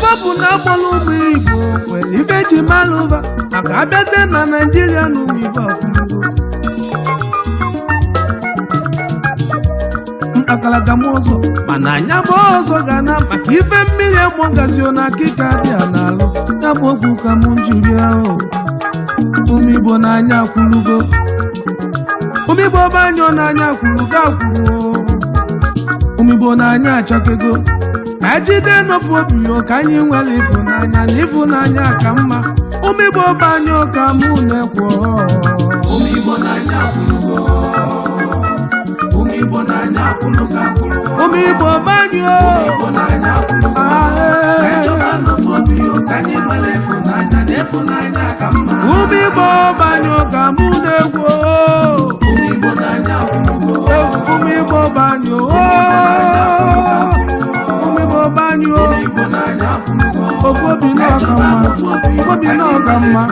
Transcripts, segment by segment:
ife bụ na akpọrọ ụmụ Igbo nwere ife ji malụba maka abịazie na Naịjirịa na ụmụ Igbo mkpakalaga m ụzọ mana anya bụ ọzọ ga na maka ife mmiri emogazio na akịka bịa n'alụ ya bụ okwu ka m jiri ahụ ụmụ Igbo n'anya kwurugo ụmụ Igbo banyụ n'anya kwurugo akwụrụ ụmụ Igbo n'anya achọkego ka jide n'ofu obi ka anyị nwere ịfụnanya na ịfụnanya ka mma ụmụ Igbo banyụ ka mụ na-ekwu ụmụ Igbo n'anya kwurugo ụmụ Igbo n'anya kwurugo ụmụ Igbo banyụ Igbo n'anya kwurugo ejọba n'ofu obi ka anyị nwere ịfụnanya na ịfụnanya ka mma ụmụ Igbo banyụ ka mụ na-ekwu ụmụ Igbo n'anya kwurugo ụmụ Igbo banyụ ụmụ Igbo banyụ ofu obi n'ọka mma obi n'ọka mma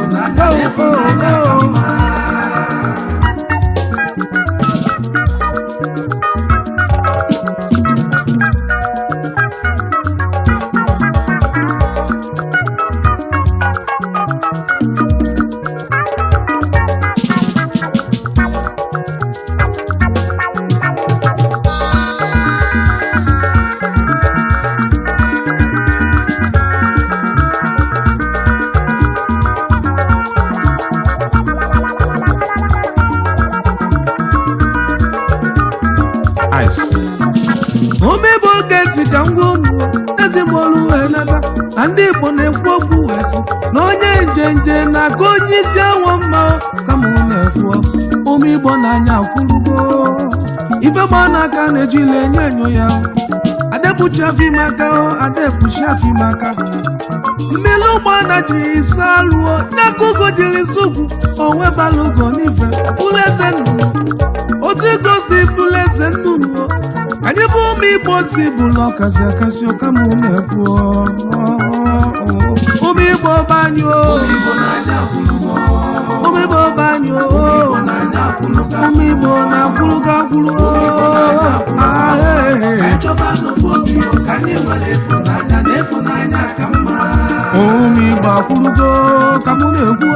ụmụ Igbo oge ntị ka ngwa ụmụ ezimolu wee nata na ndị Igbo na-ekwu okwu wee sị na onye njenje na-aga onye isi awọ mma kama ọ na-ekwu ụmụ Igbo n'anya kwurugo ife gba n'aka na-ejila enyo enyo ya adekpuchi afọ ime aka adekpuchi afọ ime aka mmiri ụgbọala jiri isi alụọ n'akụkụ jiri sugwu onwe balụgo n'ife ụlọeze nnụnụ otu igosi bụleze nnụnụ anyị bụ ụmụ Igbo si bụlụ ọkasị akasị ọkama na-ekwu ụmụ Igbo banyụ ụmụ Igbo banyụ ụmụ Igbo na-akwụlụgo akwụlụ ụmụ Igbo akwụlụgo ka mụ na-ekwu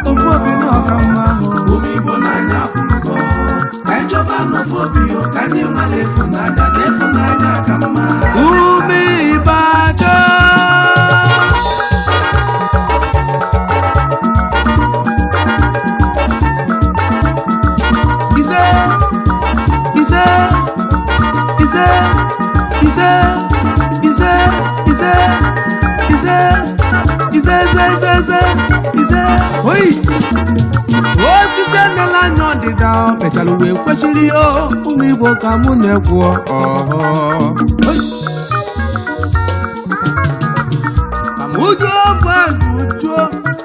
ofu obi n'ọka mma ụmụ Igbo ajọ ise ise ise ise ise ise ise ise ise ise oyi osisi enela anya ọdịda mechara wee kwechiri ụmụ Igbo ka mụ na-ekwu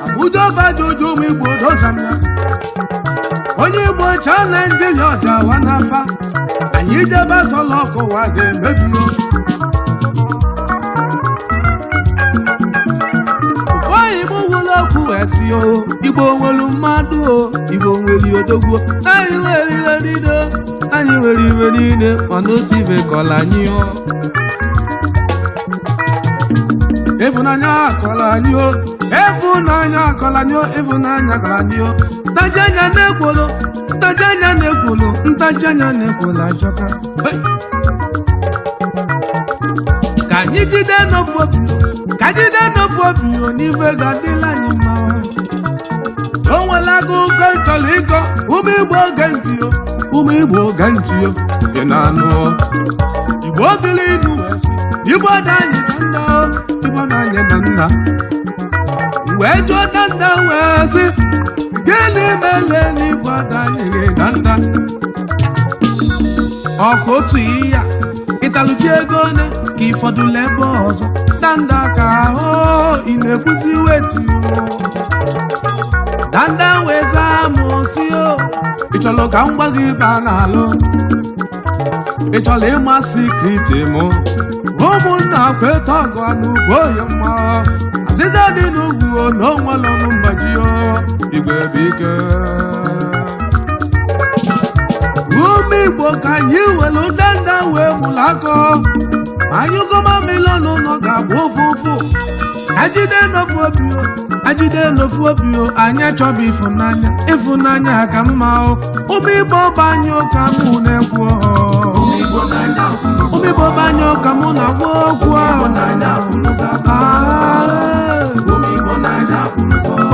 amụjọbajuju ụmụ Igbo dozamya onye Igbo chaa Naịjirịa ọdawa n'afa anyị debe sọlọ ọkụwa ga-emebi Igbo nwere mmadụ Igbo nwere odogwu anyị nwere ihe niile anyị nwere iwe niile mana otu ibe kọla anyị ịfụnanya akọla anyị ịfụnanya akọla anyị ịfụnanya akọla anyị ntaji anya na-ekwolo ntaji anya na-ekwolo ntaji anya na-ekwolo ajọka ka anyị jide n'ofu obi ka jide n'ofu obi n'ife ga-adịla anyị mma o nwere akụkọ nchọrọ ịkọ ụmụ Igbo oge ntị ụmụ Igbo oge ntị dị na anụ Igbo tiri inu wee sị Igbo dị anyị na nna Igbo dị anyị na nna wee jụọ na nna wee sị gịnị mere na Igbo dị anyị na nna ọkụ otu iya ịtalụji ego one ka ịfọdụla ebe ọzọ na nda ka ahụ ị na-ekwuzi weti danda weza amụsị ị chọrọ ka m gwa gị ibe n'alụ ị chọrọ ịma sikriti mụ ụmụnna kweta ọgụ n'ugbo ya mma azịza dị n'ugwu na onwere ọnụ mgbaji Igwe bụ ike ụmụ Igbo ka anyị were ụdanda wee mụrụ akọ anyị gọma milọnụ nọ ga-abụ ofu ajide n'ofu obi o ajide n'ofu obi o anyị achọbụ ịfụnanya ka mma o ụmụ Igbo banyụ ka mụ na-ekwu ụmụ Igbo banyụ ka mụ na-agwa okwu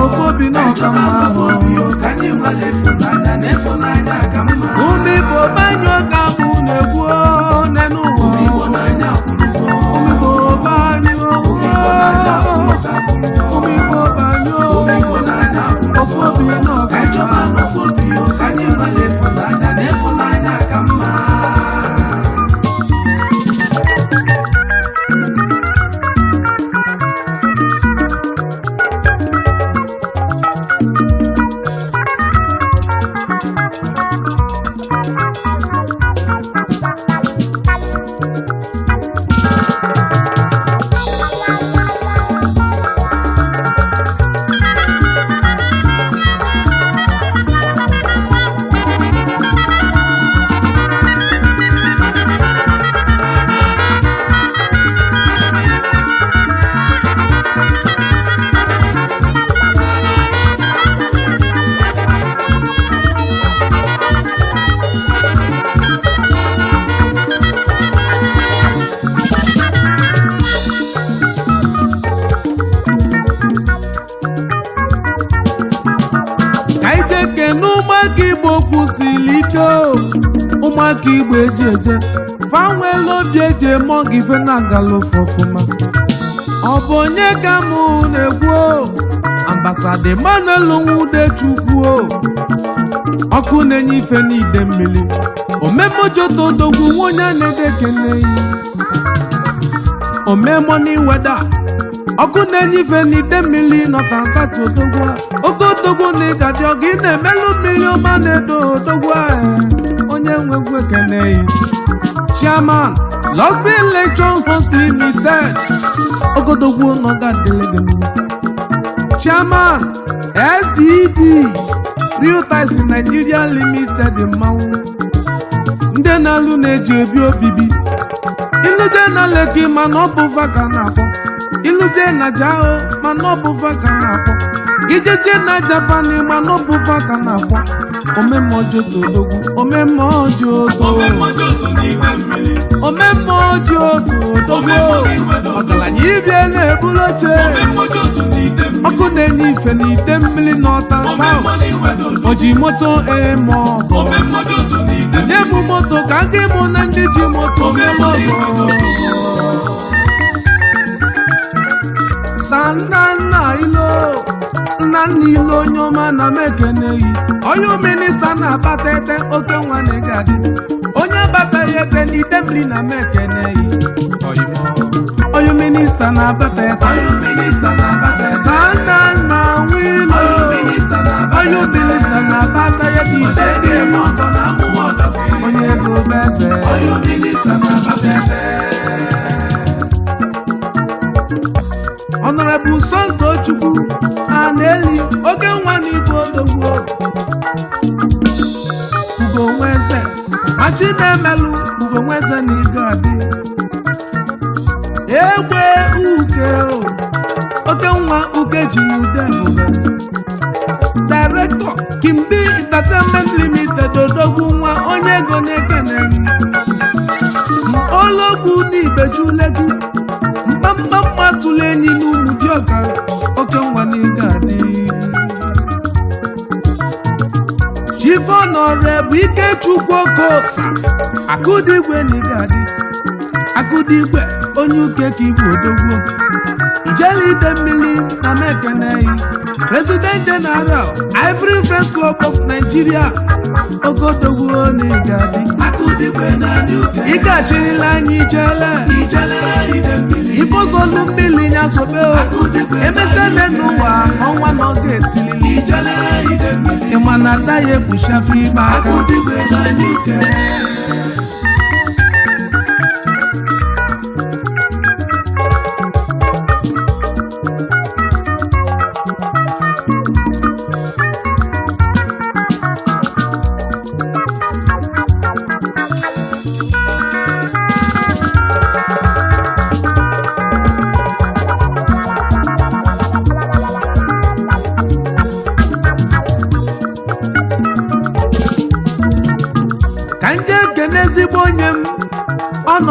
ofu obi na ọka mma ụmụ Igbo banyụ ka mụ na-ekwu n'enu ụwa ụmụ Igbo banyụ ụmụ Igbo banyụ ofu obi na ọka kwụsịrị ike ụmụaka Igbo eji eje fanwelu obi eji eme ọgụ ife na-agala ofe ọfụma ọ bụ onye ka mụ na-ekwu ambasada Emmanuel Nwudechukwu ọkụ na-enye ife n'ide mmiri omemojotodogwu nwonye a na-edekeneyi omemoni weda ọkụ na-enye ife n'ide mmiri nọta nsatụ odogwu oke odogwu na ịgadị ọgụ ị na-emelụ mmiri ọma na-edo odogwu onye nwegwu ekeneyi Chairman Losby Electron Host Limited ogodogwu nọgadịlegị Chairman SDD Real Ties Nigeria Limited mmanwụ ndị na-alụ na-eji ebi obibi iluzie na Lekki mana ọ bụ vaka na-akpọ iluzie na Jao mana ọ bụ vaka na-akpọ ijezie na Japan mana ọ bụ vaka na-akpọ omemojotodogwu omemojotodogwu ọgaranya ibie na-ebulu oche ọkụ na-enye ife n'ide mmiri n'ọta South oji moto eme ọgọ nye bụ moto ka ndị mụ na ndị ji moto meme ọgọ Sanna ilo onye ọma na mekeneyi onye minista na-abata ete oke nwa na-egadi onye abataghị ete n'ide mmiri na mekeneyi onye minista na-abata ete Sanna wilo onye minista na-abata ya n'ide mmiri onye ego beze Honorable Sonto Chukwu Aneli oge nwa n'Igbo odogwu Ugonweze Machinemelu Ugonweze na Igadi egbe uke oge nwa uke ji n'ude ebube Director Kimbi Entertainment Limited odogwu nwa onye ego na-ekeneghị ologwu n'Ibejulegi mma tụlụ enyi n'ụmụ dị ọka oke nwa n'Igadi Chief Honorable Ikechukwu Okosa Akụdigwe n'Igadi Akụdigwe onye uke ka Igbo odogwu ijele ide mmiri na mekeneyi President General Ivory Friends Club of Nigeria ogodogwu n'Igadi Akụdigwe na uke ị ga-achịrịla anyị ijele ide mmiri Ibozolu mmiri nya sobe emesele n'ụwa ọnwa na ọ ga-etilili ịma na ada ya ekpuchafe ime aka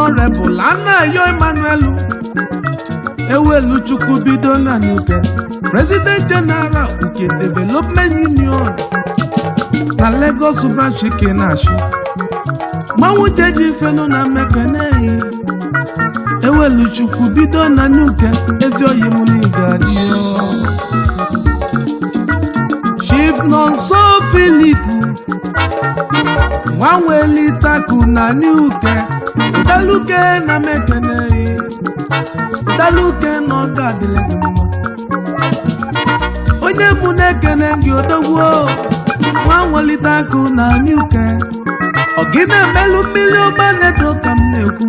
Honorable Anayo Emmanuel Eweluchukwu bido na Nuke, President General nke Development Union na Lagos branch Kenashi Mawujeji feno na Mekene Eweluchukwu bido na Nuke ezi oyi muni gadio Chief Nonso Philip Nwanweli Taku na Nuke Daluke na Mekene Daluke no gadile gumo Onye munekene ngi odogwo Nwanweli Taku na Nuke Ogine melu million manedo kamneku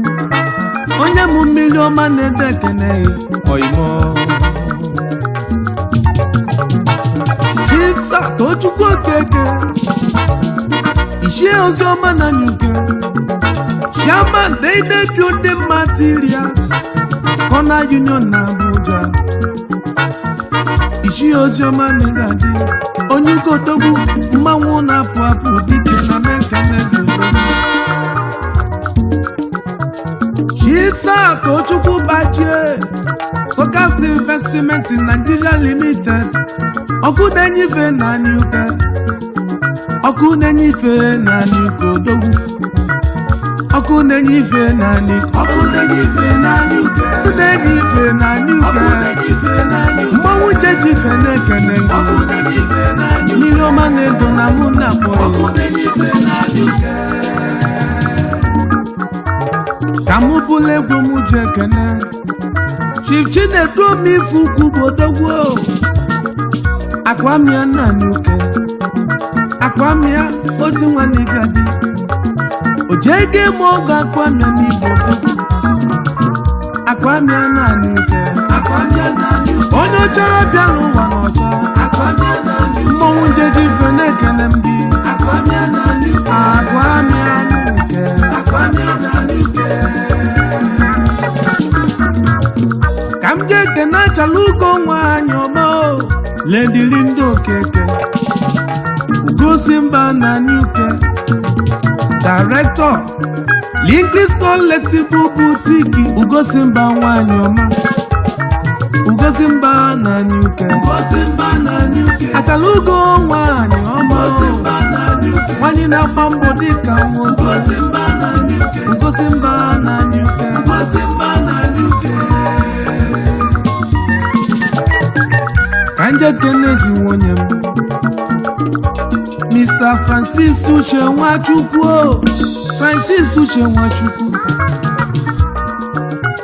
Onye mu million manede kene oimo Chief Satochukwu Okeke Iṣẹ́ Ozioma na Nuke Chairman Dede Building Materials Corner Union na Abuja Iṣẹ́ Ozioma na Ngadi Onyugodogwu mmanwụ na-apụ apụ dike na Mekene Chief Satochukwu Bachie Focus Investment in Nigeria Limited Ọkụdenyife na Nuke Ọkụdenyife na Nuke odogwu Ọkụdenyife na Nuke Ọkụdenyife na Nuke Ọkụdenyife na Nuke Mmanwụ jejife na-ekene Ọkụdenyife na Nuke Milioma na-edo na mụ na mụ Ọkụdenyife na Nuke Ka mụ bụlụ egwu mụ ji ekene Chief Chinedu Mifukwu bodogwo Akwamia na Nuke Akwamia otu nwanne gadi Ojege moga Akwamia n'Igbo Akwamia na Nuke Akwamia na Nuke Onye ọcha bịa n'ụwa n'ọcha Akwamia na Nuke Mmọnwụ njeji fene ekene mbi Akwamia na Nuke Akwamia Nuke Akwamia na Nuke Ka m je kene Achalugo nwaanyị ọma Lady Linda Okeke Ugosimba na Nuke Director Linklis Collectible Boutique Ugosimba nwaanyị ọma Ugosimba na Nuke Ugosimba na Nuke Achalugo nwaanyị ọma Ugosimba na Nuke Nwaanyị na-agba mbọ dịka nwoke Ugosimba na Nuke Ugosimba na Nuke Ugosimba na Nuke Kanje Kenezi nwonye m Mr. Francis Uche Nwachukwu Francis Uche Nwachukwu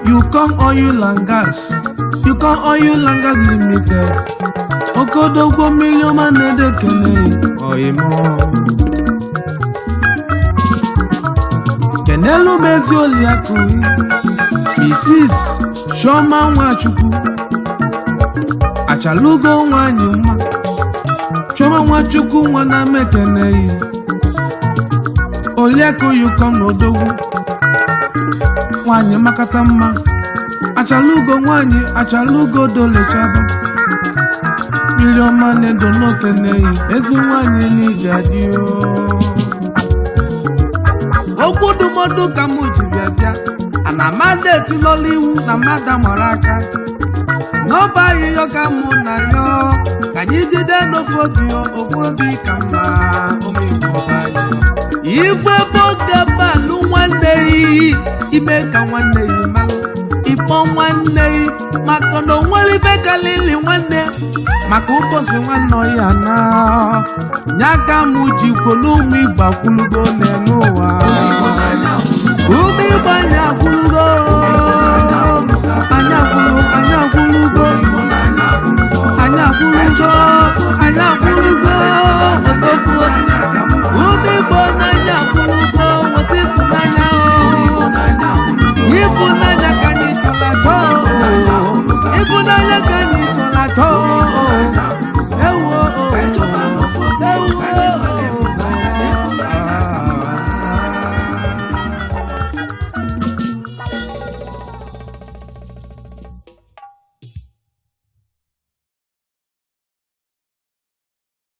Yukon Oil and Gas Yukon Oil and Gas Limited Okodogwo million manede kene oyimo Kenelu Mezi Oliakụ Mrs. Shoma Nwachukwu Achalugo nwaanyị mma Choma Nwachukwu nwa na Mekene Oliakụ Yukon n'odogwu nwaanyị makata mma Achalugo nwaanyị Achalugo dolechaba million manedo n'okene ezi nwaanyị n'Igadio Okwu ndụmọdụ ka mụ ji bịa ana mmadụ etinọla iwu na mmadụ mara aka N'ọba ahịhịa ka mụ na ya ka anyị jide n'ofe obi ka mma omegbo Ife boge balụ nwanne yi ime ka nwanne yi malụ Ịkpọ nwanne yi maka na onwere ibe kalili nwanne maka ụbọchị nwanne ya na Nyaga mụ jikwolu ụmụ Igbo akwụlugo n'ụwa Ụmụ Igbo anyị akwụlugo